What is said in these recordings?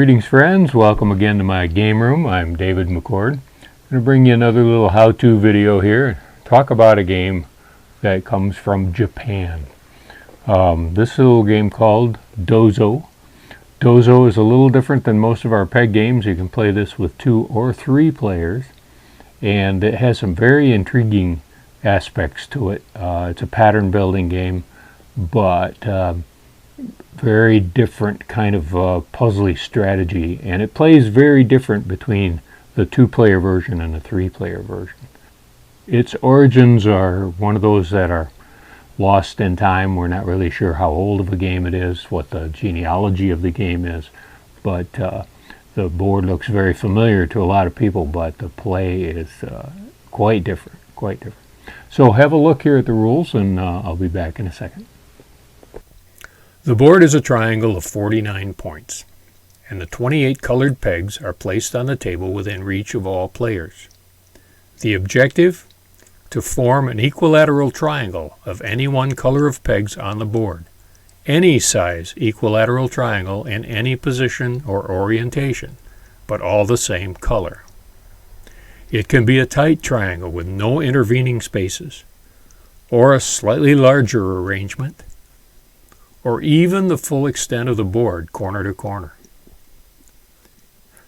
Greetings friends, welcome again to my game room. I'm David McCord. I'm going to bring you another little how-to video here. Talk about a game that comes from Japan. This little game called Dozo. Dozo is a little different than most of our peg games. You can play this with 2 or 3 players, and it has some very intriguing aspects to it. It's a pattern building game, but very different kind of puzzly strategy, and it plays very different between the 2-player version and the 3-player version. Its origins are one of those that are lost in time. We're not really sure how old of a game it is, what the genealogy of the game is, but the board looks very familiar to a lot of people, but the play is quite different. So have a look here at the rules, and I'll be back in a second. The board is a triangle of 49 points, and the 28 colored pegs are placed on the table within reach of all players. The objective? To form an equilateral triangle of any one color of pegs on the board. Any size equilateral triangle in any position or orientation, but all the same color. It can be a tight triangle with no intervening spaces, or a slightly larger arrangement, or even the full extent of the board, corner to corner.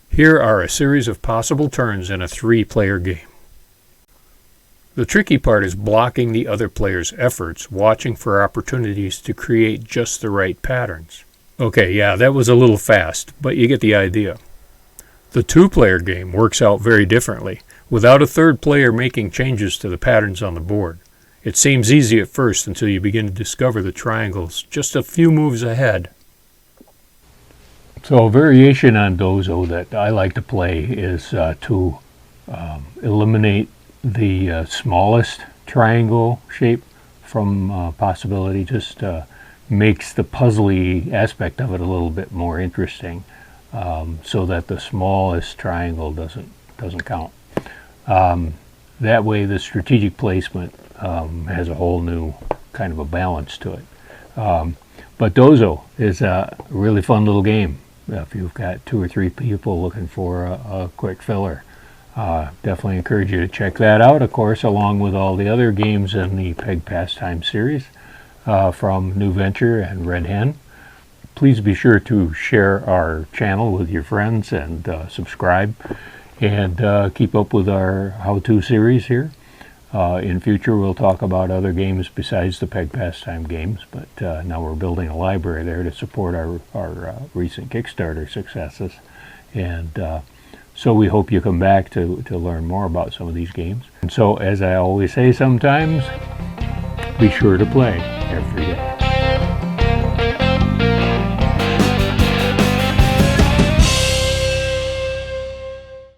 Here are a series of possible turns in a 3-player game. The tricky part is blocking the other player's efforts, watching for opportunities to create just the right patterns. Okay, yeah, that was a little fast, but you get the idea. The 2-player game works out very differently, without a 3rd player making changes to the patterns on the board. It seems easy at first until you begin to discover the triangles just a few moves ahead. So a variation on Dozo that I like to play is to eliminate the smallest triangle shape from possibility. Just makes the puzzly aspect of it a little bit more interesting, so that the smallest triangle doesn't count. That way the strategic placement has a whole new kind of a balance to it. But Dozo is a really fun little game if you've got 2 or 3 people looking for a quick filler. Definitely encourage you to check that out, of course, along with all the other games in the Peg Pastime series from NewVenture and Red Hen. Please be sure to share our channel with your friends and subscribe, and keep up with our how-to series here. In future we'll talk about other games besides the Peg Pastime games, but now we're building a library there to support our recent Kickstarter successes, and so we hope you come back to learn more about some of these games. And so, as I always say sometimes, be sure to play every day.